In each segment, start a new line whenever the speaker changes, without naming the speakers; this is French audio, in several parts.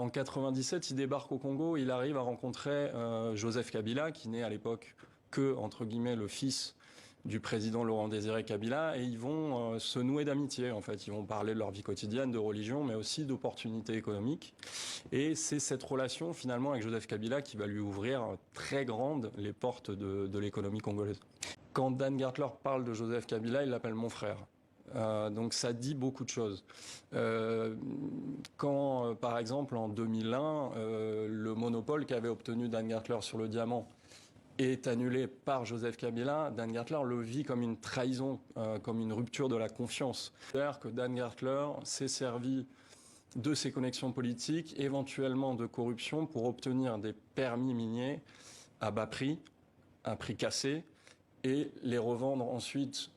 En 97, il débarque au Congo, il arrive à rencontrer Joseph Kabila, qui n'est à l'époque que, entre guillemets, le fils du président Laurent-Désiré Kabila, et ils vont se nouer d'amitié, en fait. Ils vont parler de leur vie quotidienne, de religion, mais aussi d'opportunités économiques. Et c'est cette relation, finalement, avec Joseph Kabila qui va lui ouvrir très grandes les portes de l'économie congolaise. Quand Dan Gertler parle de Joseph Kabila, il l'appelle mon frère. Donc ça dit beaucoup de choses. Quand, par exemple, en 2001, le monopole qu'avait obtenu Dan Gertler sur le diamant est annulé par Joseph Kabila, Dan Gertler le vit comme une trahison, comme une rupture de la confiance. C'est-à-dire que Dan Gertler s'est servi de ses connexions politiques, éventuellement de corruption, pour obtenir des permis miniers à bas prix, à prix cassé, et les revendre ensuite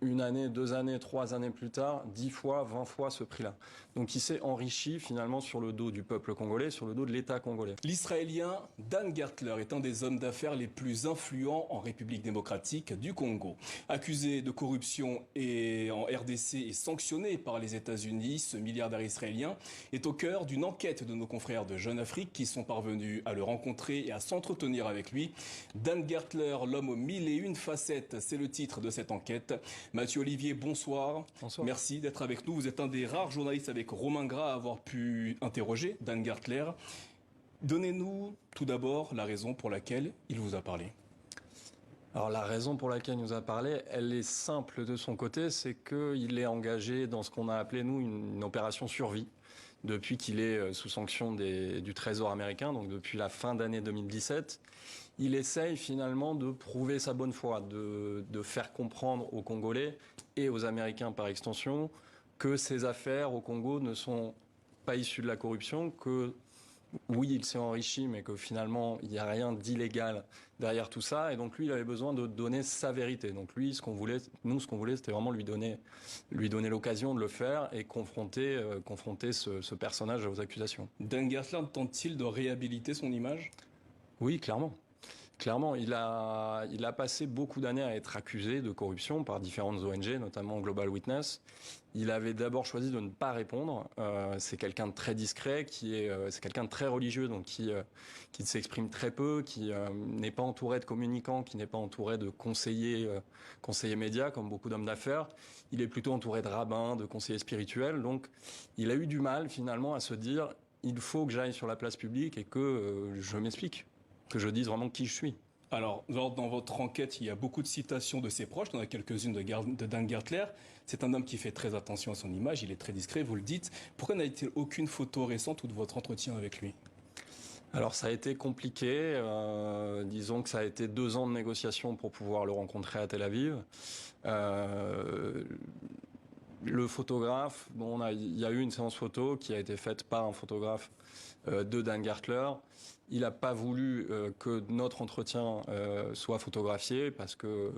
une année, 2 années, 3 années plus tard, 10 fois, 20 fois ce prix-là. Donc il s'est enrichi finalement sur le dos du peuple congolais, sur le dos de l'État congolais.
L'Israélien Dan Gertler est un des hommes d'affaires les plus influents en République démocratique du Congo. Accusé de corruption et en RDC et sanctionné par les États-Unis, ce milliardaire israélien est au cœur d'une enquête de nos confrères de Jeune Afrique qui sont parvenus à le rencontrer et à s'entretenir avec lui. Dan Gertler, l'homme aux 1001 facettes, c'est le titre de cette enquête. Mathieu Olivier, bonsoir.
Bonsoir.
Merci d'être avec nous. Vous êtes un des rares journalistes avec Romain Gras à avoir pu interroger Dan Gertler. Donnez-nous tout d'abord la raison pour laquelle il vous a parlé.
Alors la raison pour laquelle il nous a parlé, elle est simple de son côté, c'est qu'il est engagé dans ce qu'on a appelé, nous, une opération survie, depuis qu'il est sous sanction du Trésor américain, donc depuis la fin d'année 2017. Il essaye finalement de prouver sa bonne foi, de faire comprendre aux Congolais et aux Américains par extension que ces affaires au Congo ne sont pas issues de la corruption, que oui, il s'est enrichi, mais que finalement, il n'y a rien d'illégal derrière tout ça. Et donc lui, il avait besoin de donner sa vérité. Donc lui, ce qu'on voulait, c'était vraiment lui donner l'occasion de le faire et confronter ce personnage aux accusations.
Dan Gertler tente-t-il de réhabiliter son image ?
Oui, clairement. Clairement, il a passé beaucoup d'années à être accusé de corruption par différentes ONG, notamment Global Witness. Il avait d'abord choisi de ne pas répondre. C'est quelqu'un de très discret, c'est quelqu'un de très religieux, donc qui s'exprime très peu, qui n'est pas entouré de communicants, qui n'est pas entouré de conseillers médias, comme beaucoup d'hommes d'affaires. Il est plutôt entouré de rabbins, de conseillers spirituels. Donc, il a eu du mal finalement à se dire il faut que j'aille sur la place publique et que je m'explique, que je dise vraiment qui je suis.
Alors, dans votre enquête, il y a beaucoup de citations de ses proches. Il y en a quelques-unes de Dan Gertler. C'est un homme qui fait très attention à son image. Il est très discret, vous le dites. Pourquoi n'a-t-il aucune photo récente ou de votre entretien avec lui ?
Alors, ça a été compliqué. Disons que ça a été 2 ans de négociations pour pouvoir le rencontrer à Tel Aviv. Le photographe, il y a eu une séance photo qui a été faite par un photographe de Dan Gertler. Il n'a pas voulu que notre entretien soit photographié parce que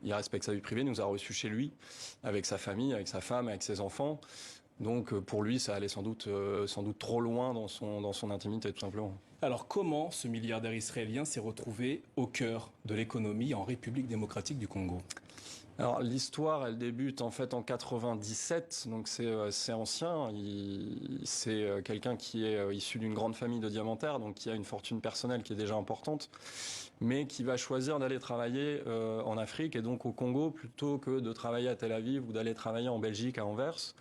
il respecte sa vie privée. Il nous a reçus chez lui, avec sa famille, avec sa femme, avec ses enfants. Donc pour lui, ça allait sans doute trop loin dans son intimité, tout simplement.
Alors comment ce milliardaire israélien s'est retrouvé au cœur de l'économie en République démocratique du Congo ?
Alors l'histoire, elle débute en fait en 97, donc c'est ancien. C'est quelqu'un qui est issu d'une grande famille de diamantaires, donc qui a une fortune personnelle qui est déjà importante, mais qui va choisir d'aller travailler en Afrique et donc au Congo plutôt que de travailler à Tel Aviv ou d'aller travailler en Belgique à Anvers.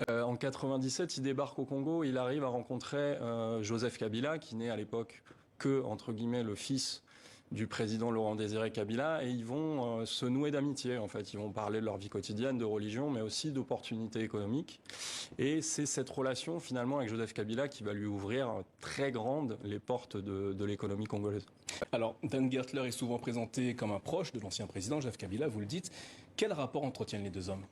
En 97, il débarque au Congo, il arrive à rencontrer Joseph Kabila, qui n'est à l'époque que, entre guillemets, le fils du président Laurent-Désiré Kabila, et ils vont se nouer d'amitié, en fait. Ils vont parler de leur vie quotidienne, de religion, mais aussi d'opportunités économiques. Et c'est cette relation, finalement, avec Joseph Kabila qui va lui ouvrir très grandes les portes de l'économie congolaise.
Alors, Dan Gertler est souvent présenté comme un proche de l'ancien président, Joseph Kabila, vous le dites. Quel rapport entretiennent les deux hommes ?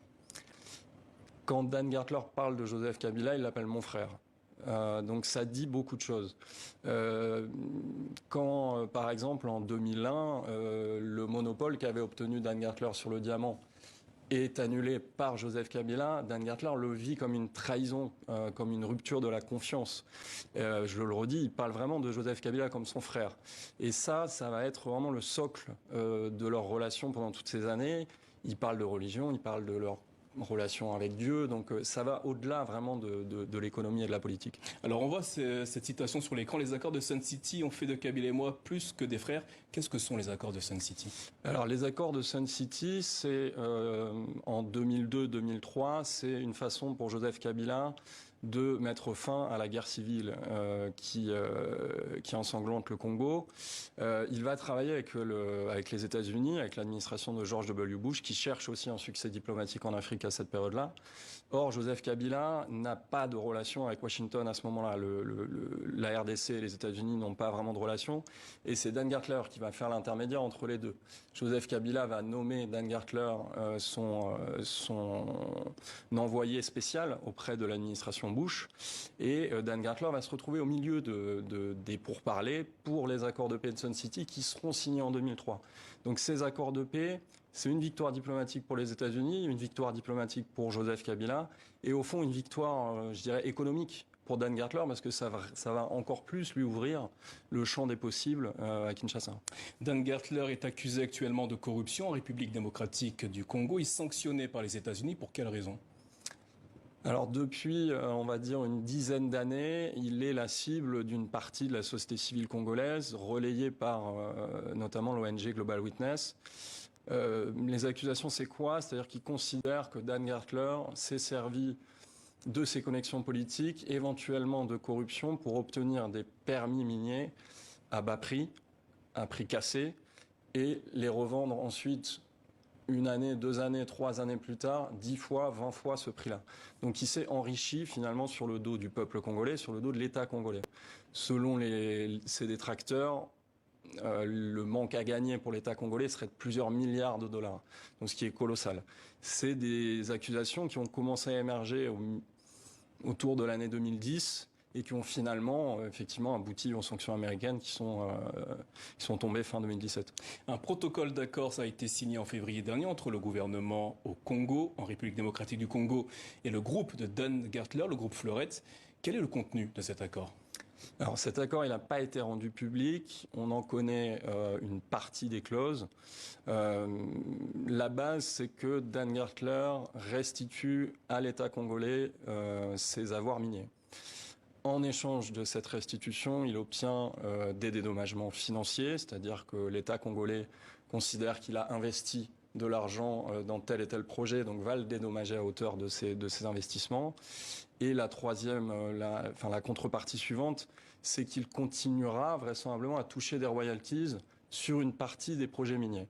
Quand Dan Gertler parle de Joseph Kabila, il l'appelle mon frère. Donc ça dit beaucoup de choses. Quand, par exemple, en 2001, le monopole qu'avait obtenu Dan Gertler sur le diamant est annulé par Joseph Kabila, Dan Gertler le vit comme une trahison, comme une rupture de la confiance. Je le redis, il parle vraiment de Joseph Kabila comme son frère. Et ça va être vraiment le socle de leur relation pendant toutes ces années. Ils parlent de religion, ils parlent de leur relation avec Dieu. Donc ça va au-delà vraiment de l'économie et de la politique.
Alors on voit cette citation sur l'écran. Les accords de Sun City ont fait de Kabila et moi plus que des frères. Qu'est-ce que sont les accords de Sun City?
Alors les accords de Sun City, c'est en 2002-2003, c'est une façon pour Joseph Kabila de mettre fin à la guerre civile qui ensanglante le Congo. Il va travailler avec les États-Unis, avec l'administration de George W. Bush, qui cherche aussi un succès diplomatique en Afrique à cette période-là. Or, Joseph Kabila n'a pas de relation avec Washington à ce moment-là. La RDC et les États-Unis n'ont pas vraiment de relation. Et c'est Dan Gertler qui va faire l'intermédiaire entre les deux. Joseph Kabila va nommer Dan Gertler son envoyé spécial auprès de l'administration Bush. Et Dan Gertler va se retrouver au milieu des pourparlers pour les accords de paix de Sun City qui seront signés en 2003. Donc ces accords de paix, c'est une victoire diplomatique pour les États-Unis, une victoire diplomatique pour Joseph Kabila, et au fond une victoire, je dirais, économique pour Dan Gertler, parce que ça va encore plus lui ouvrir le champ des possibles à Kinshasa.
Dan Gertler est accusé actuellement de corruption en République démocratique du Congo. Il est sanctionné par les États-Unis. Pour quelle raison?
Alors depuis, on va dire, une dizaine d'années, il est la cible d'une partie de la société civile congolaise, relayée par notamment l'ONG Global Witness. Les accusations, c'est quoi? C'est-à-dire qu'ils considèrent que Dan Gertler s'est servi de ses connexions politiques, éventuellement de corruption, pour obtenir des permis miniers à bas prix, à prix cassé, et les revendre ensuite une année, 2 années, 3 années plus tard, 10 fois, 20 fois ce prix-là. Donc il s'est enrichi finalement sur le dos du peuple congolais, sur le dos de l'État congolais. Selon ses détracteurs, le manque à gagner pour l'État congolais serait de plusieurs milliards de dollars, donc ce qui est colossal. C'est des accusations qui ont commencé à émerger autour de l'année 2010 et qui ont finalement effectivement abouti aux sanctions américaines qui sont tombées fin 2017.
Un protocole d'accord, ça a été signé en février dernier entre le gouvernement au Congo, en République démocratique du Congo, et le groupe de Dan Gertler, le groupe Fleurette. Quel est le contenu de cet accord?
Alors cet accord, il n'a pas été rendu public. On en connaît une partie des clauses. La base, c'est que Dan Gertler restitue à l'État congolais ses avoirs miniers. En échange de cette restitution, il obtient des dédommagements financiers, c'est-à-dire que l'État congolais considère qu'il a investi de l'argent dans tel et tel projet, donc va le dédommager à hauteur de ses investissements. Et la troisième, la contrepartie suivante, c'est qu'il continuera vraisemblablement à toucher des royalties sur une partie des projets miniers.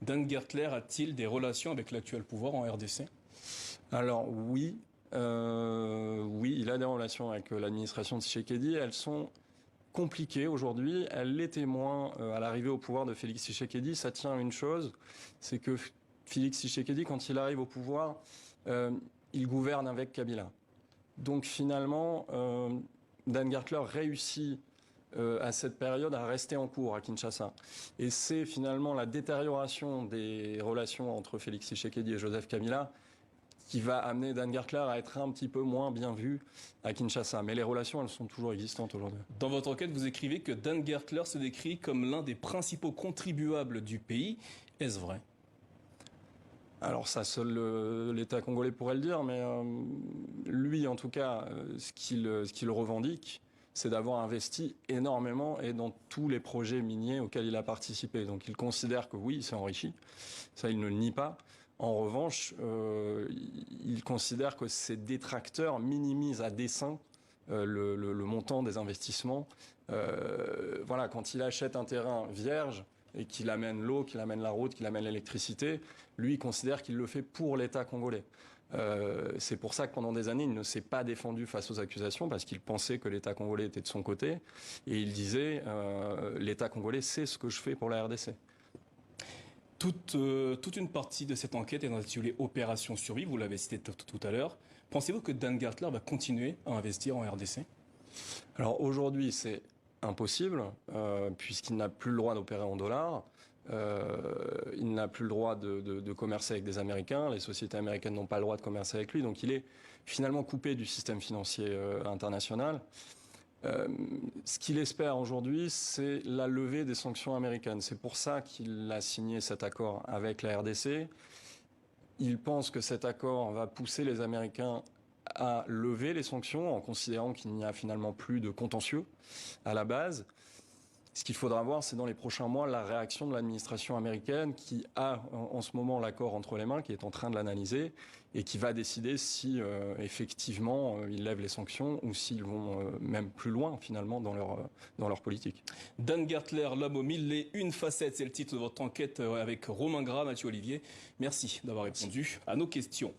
Dan Gertler a-t-il des relations avec l'actuel pouvoir en RDC?
Alors oui, il a des relations avec l'administration de Tshisekedi. Elles sont compliquées aujourd'hui. Elle l'était moins à l'arrivée au pouvoir de Félix Tshisekedi. Ça tient à une chose, c'est que Félix Tshisekedi, quand il arrive au pouvoir, il gouverne avec Kabila. Donc finalement, Dan Gertler réussit à cette période à rester en cours à Kinshasa. Et c'est finalement la détérioration des relations entre Félix Tshisekedi et Joseph Kabila qui va amener Dan Gertler à être un petit peu moins bien vu à Kinshasa. Mais les relations, elles sont toujours existantes aujourd'hui.
Dans votre enquête, vous écrivez que Dan Gertler se décrit comme l'un des principaux contribuables du pays. Est-ce vrai?
Alors ça, seul l'État congolais pourrait le dire, mais lui, en tout cas, ce qu'il revendique, c'est d'avoir investi énormément et dans tous les projets miniers auxquels il a participé. Donc il considère que oui, il s'est enrichi, ça il ne le nie pas. En revanche, il considère que ses détracteurs minimisent à dessein le montant des investissements. Voilà, quand il achète un terrain vierge et qu'il amène l'eau, qu'il amène la route, qu'il amène l'électricité, lui, il considère qu'il le fait pour l'État congolais. C'est pour ça que pendant des années, il ne s'est pas défendu face aux accusations parce qu'il pensait que l'État congolais était de son côté. Et il disait, l'État congolais sait ce que je fais pour la RDC.
Toute une partie de cette enquête est intitulée Opération Survie, vous l'avez cité tout à l'heure. Pensez-vous que Dan Gertler va continuer à investir en RDC?
Alors aujourd'hui, c'est impossible, puisqu'il n'a plus le droit d'opérer en dollars. Il n'a plus le droit de commercer avec des Américains. Les sociétés américaines n'ont pas le droit de commercer avec lui. Donc il est finalement coupé du système financier international. Ce qu'il espère aujourd'hui, c'est la levée des sanctions américaines. C'est pour ça qu'il a signé cet accord avec la RDC. il pense que cet accord va pousser les Américains à lever les sanctions en considérant qu'il n'y a finalement plus de contentieux à la base. Ce qu'il faudra voir, c'est dans les prochains mois la réaction de l'administration américaine qui a en ce moment l'accord entre les mains, qui est en train de l'analyser et qui va décider si effectivement ils lèvent les sanctions ou s'ils vont même plus loin finalement dans leur politique.
Dan Gertler, l'homme aux 1001 facettes, c'est le titre de votre enquête avec Romain Gras, Mathieu Olivier. Merci d'avoir répondu à nos questions.